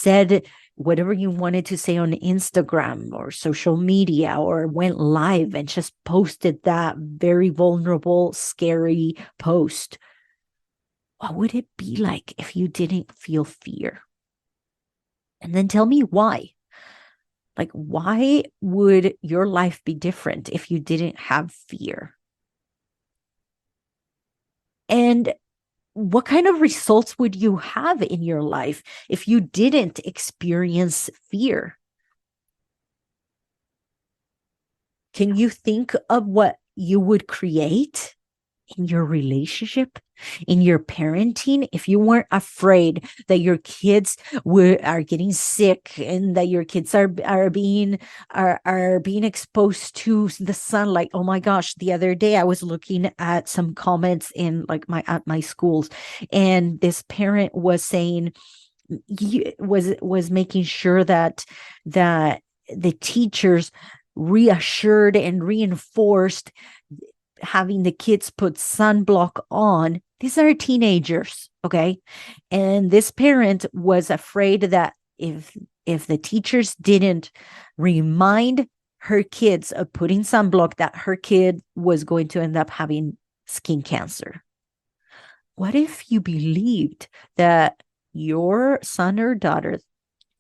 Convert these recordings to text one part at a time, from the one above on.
said whatever you wanted to say on Instagram or social media, or went live and just posted that very vulnerable, scary post, what would it be like if you didn't feel fear? And then tell me why. Like, why would your life be different if you didn't have fear? And what kind of results would you have in your life if you didn't experience fear? Can you think of what you would create in your relationship, in your parenting, if you weren't afraid that your kids are getting sick and that your kids are being exposed to the sunlight? Oh my gosh, the other day I was looking at some comments in like my schools, and this parent was saying, he was making sure that the teachers reassured and reinforced having the kids put sunblock on. These are teenagers, okay? And this parent was afraid that if the teachers didn't remind her kids of putting sunblock, that her kid was going to end up having skin cancer. What if you believed that your son or daughter,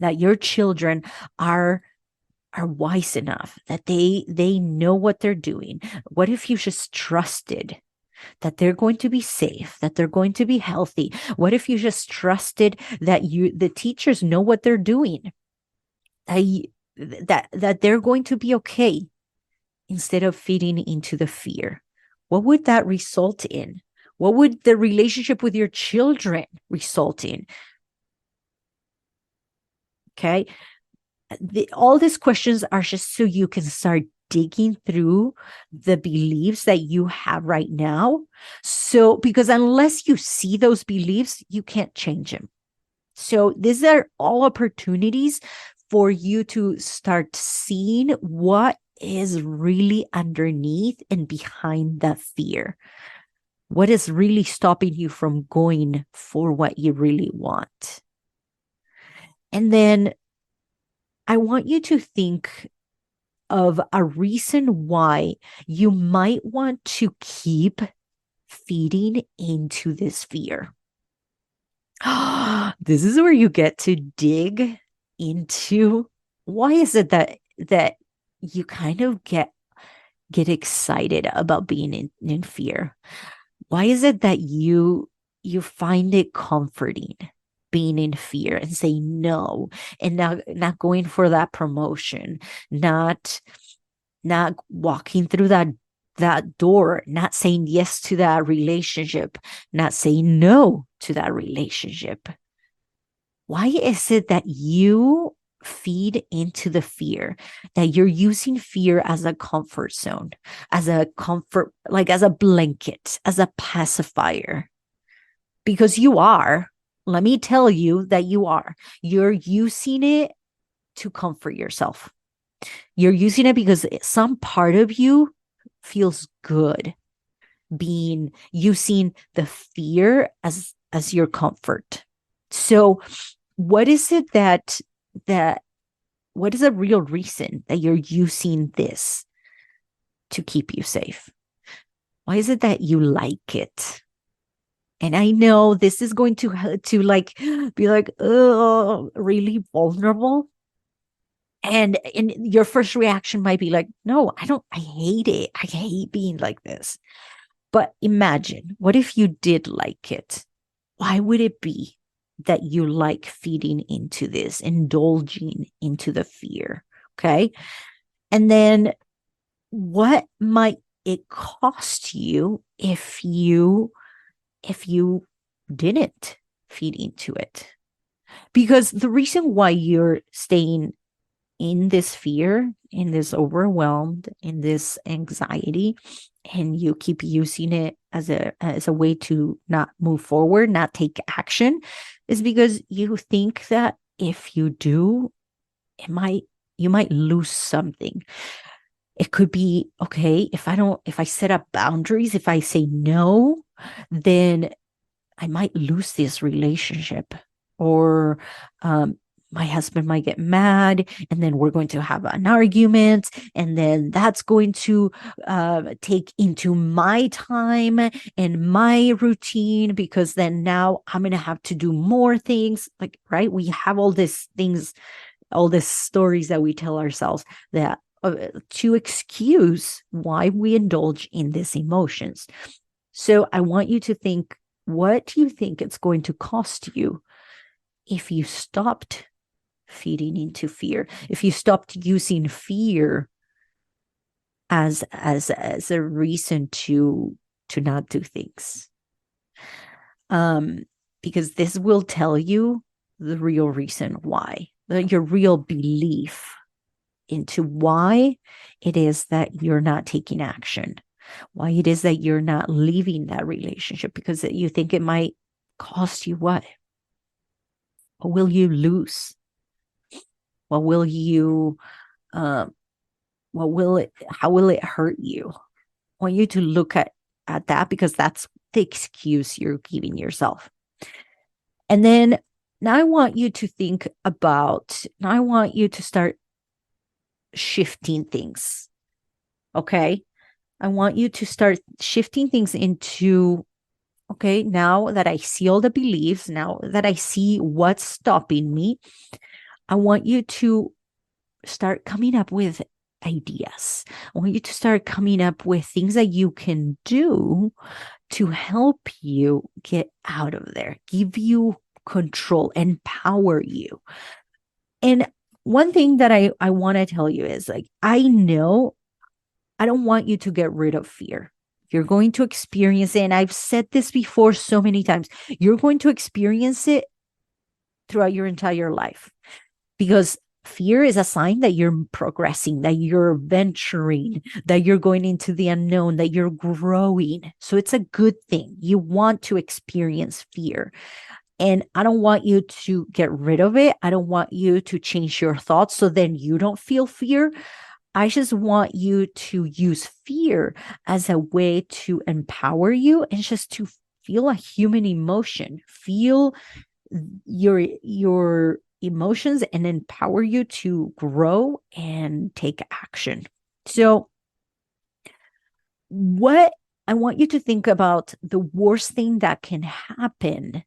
that your children are wise enough, that they know what they're doing? What if you just trusted that they're going to be safe, that they're going to be healthy? What if you just trusted that the teachers know what they're doing, that they're going to be okay, instead of feeding into the fear? What would that result in? What would the relationship with your children result in? Okay. All these questions are just so you can start digging through the beliefs that you have right now. So, because unless you see those beliefs, you can't change them. So these are all opportunities for you to start seeing what is really underneath and behind that fear. What is really stopping you from going for what you really want? And then I want you to think of a reason why you might want to keep feeding into this fear. This is where you get to dig into, why is it that you kind of get excited about being in fear? Why is it that you find it comforting being in fear and say no, and not going for that promotion, not walking through that door, not saying yes to that relationship, not saying no to that relationship? Why is it that you feed into the fear, that you're using fear as a comfort zone, as a comfort, like as a blanket, as a pacifier? Because you are. Let me tell you that you are. You're using it to comfort yourself. You're using it because some part of you feels good being using the fear as your comfort. So what is it that what is a real reason that you're using this to keep you safe? Why is it that you like it? And I know this is going to like be like, oh, really vulnerable. And your first reaction might be like, no, I hate it. I hate being like this. But imagine, what if you did like it? Why would it be that you like feeding into this, indulging into the fear? Okay. And then what might it cost you if you didn't feed into it? Because the reason why you're staying in this fear, in this overwhelmed, in this anxiety, and you keep using it as a way to not move forward, not take action, is because you think that if you do, you might lose something. It could be, okay, if I set up boundaries, if I say no, then I might lose this relationship, or my husband might get mad, and then we're going to have an argument, and then that's going to take into my time and my routine, because then now I'm going to have to do more things. Like, right, we have all these things, all these stories that we tell ourselves that to excuse why we indulge in these emotions. So I want you to think, what do you think it's going to cost you if you stopped feeding into fear, if you stopped using fear as a reason to not do things? Because this will tell you the real reason why, your real belief into why it is that you're not taking action, why it is that you're not leaving that relationship, because you think it might cost you what? What will you lose? What will you, um, how will it hurt you? I want you to look at that, because that's the excuse you're giving yourself. And then now I want you to think about, now I want you to start shifting things. Okay. I want you to start shifting things into, okay, now that I see all the beliefs, now that I see what's stopping me, I want you to start coming up with ideas. I want you to start coming up with things that you can do to help you get out of there, give you control, empower you. And one thing that I want to tell you is, like, I know I don't want you to get rid of fear. You're going to experience it. And I've said this before so many times. You're going to experience it throughout your entire life, because fear is a sign that you're progressing, that you're venturing, that you're going into the unknown, that you're growing. So it's a good thing. You want to experience fear. And I don't want you to get rid of it. I don't want you to change your thoughts so then you don't feel fear. I just want you to use fear as a way to empower you and just to feel a human emotion, feel your emotions, and empower you to grow and take action. So what I want you to think about, the worst thing that can happen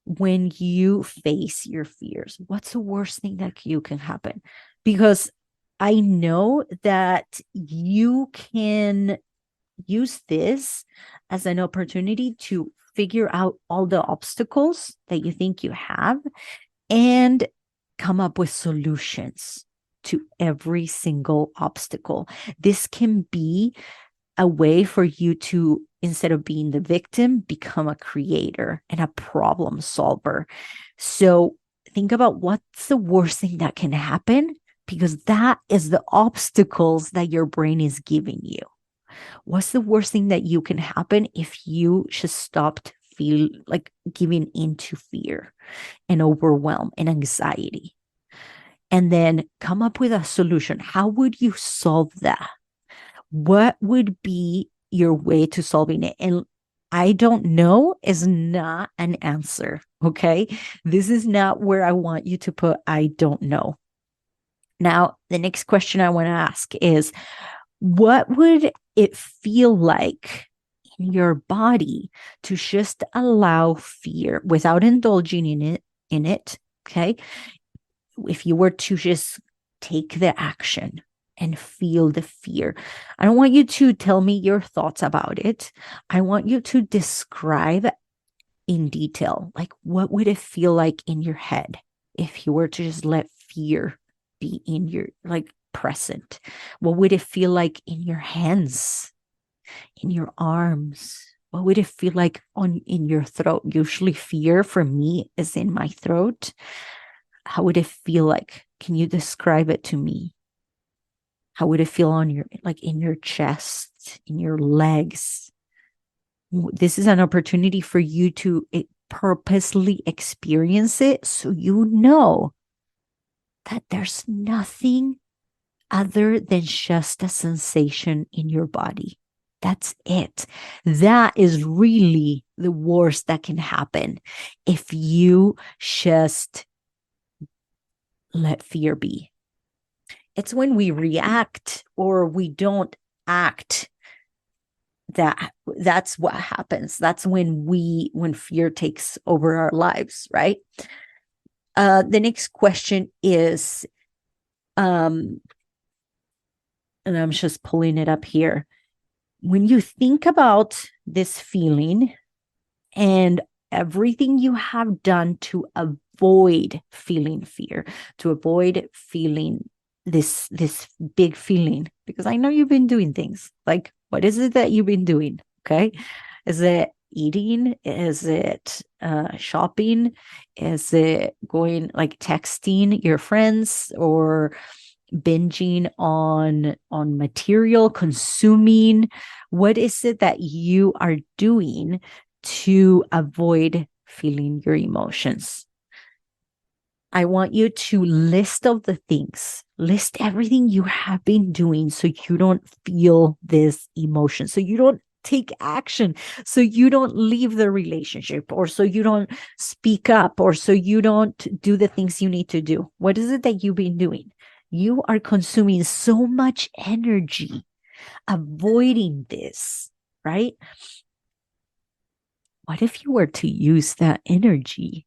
when you face your fears. What's the worst thing that you can happen? Because I know that you can use this as an opportunity to figure out all the obstacles that you think you have and come up with solutions to every single obstacle. This can be a way for you to, instead of being the victim, become a creator and a problem solver. So think about what's the worst thing that can happen, because that is the obstacles that your brain is giving you. What's the worst thing that you can happen if you just stopped feel like giving into fear and overwhelm and anxiety? And then come up with a solution. How would you solve that? What would be your way to solving it? And I don't know is not an answer. Okay. This is not where I want you to put I don't know. Now, the next question I want to ask is, what would it feel like in your body to just allow fear without indulging in it? Okay. If you were to just take the action and feel the fear, I don't want you to tell me your thoughts about it. I want you to describe in detail, like, what would it feel like in your head if you were to just let fear be in your, like, present? What would it feel like in your hands, in your arms? What would it feel like in your throat? Usually fear for me is in my throat. How would it feel like? Can you describe it to me? How would it feel on your, like, in your chest, in your legs? This is an opportunity for you to purposely experience it, so you know that there's nothing other than just a sensation in your body. That's it. That is really the worst that can happen if you just let fear be. It's when we react or we don't act that's what happens. That's when fear takes over our lives, right? The next question is, and I'm just pulling it up here. When you think about this feeling and everything you have done to avoid feeling fear, to avoid feeling this big feeling, because I know you've been doing things. Like, what is it that you've been doing? Okay. Is it eating? Is it shopping? Is it going like texting your friends or binging on material, consuming? What is it that you are doing to avoid feeling your emotions? I want you to list of the things, list everything you have been doing so you don't feel this emotion, so you don't take action, so you don't leave the relationship, or so you don't speak up, or so you don't do the things you need to do. What is it that you've been doing? You are consuming so much energy avoiding this, right? What if you were to use that energy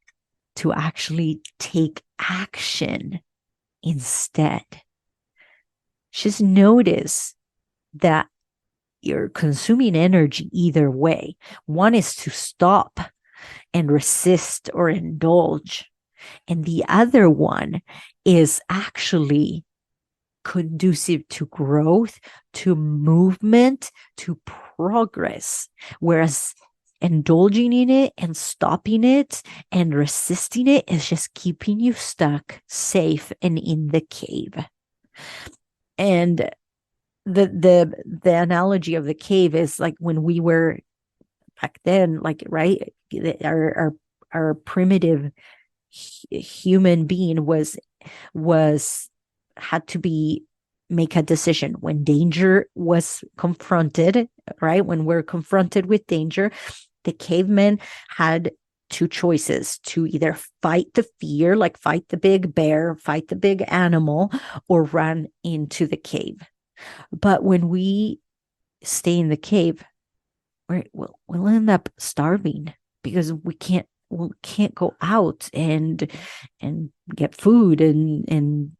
to actually take action instead? Just notice that you're consuming energy either way. One is to stop and resist or indulge, and the other one is actually conducive to growth, to movement, to progress. Whereas indulging in it and stopping it and resisting it is just keeping you stuck, safe, and in the cave. And the analogy of the cave is like when we were back then, like, right, our primitive human being was had to be make a decision when danger was confronted, right? When we're confronted with danger, the cavemen had two choices: to either fight the fear, like fight the big bear, fight the big animal, or run into the cave. But when we stay in the cave, we'll end up starving because we can't go out and get food and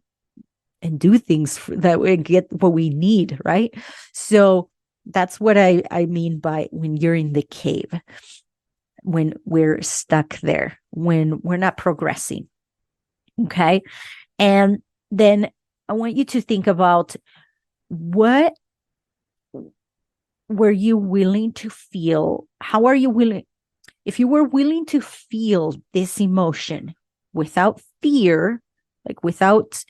do things that we get what we need, right? So that's what I mean by when you're in the cave, when we're stuck there, when we're not progressing. Okay. And then I want you to think about, what were you willing to feel? How are you willing? If you were willing to feel this emotion without fear, like without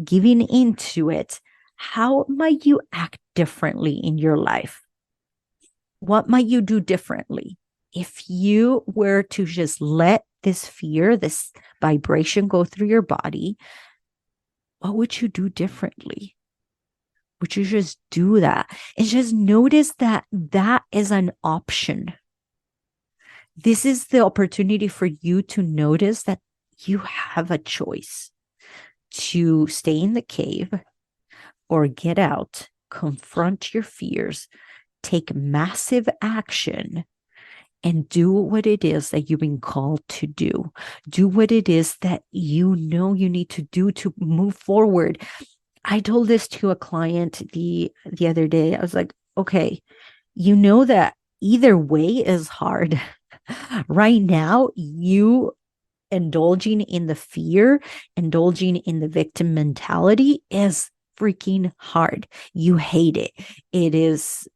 giving into it, how might you act differently in your life? What might you do differently if you were to just let this fear, this vibration go through your body? What would you do differently? Would you just do that? And just notice that that is an option. This is the opportunity for you to notice that you have a choice to stay in the cave or get out, confront your fears, take massive action, and do what it is that you've been called to do. Do what it is that you know you need to do to move forward. I told this to a client the other day. I was like, okay, you know that either way is hard. Right now, you indulging in the fear, indulging in the victim mentality is freaking hard. You hate it. It is,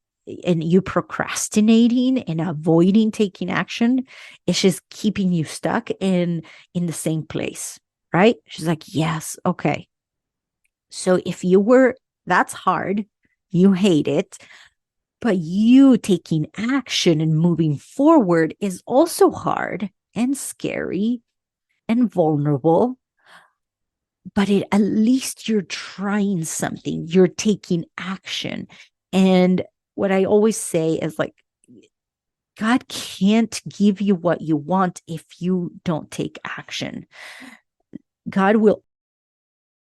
and you procrastinating and avoiding taking action, it's just keeping you stuck in the same place, right? She's like, yes, okay. So if you were, that's hard, you hate it, but you taking action and moving forward is also hard and scary and vulnerable. But at least you're trying something, you're taking action. And what I always say is like, God can't give you what you want if you don't take action. God will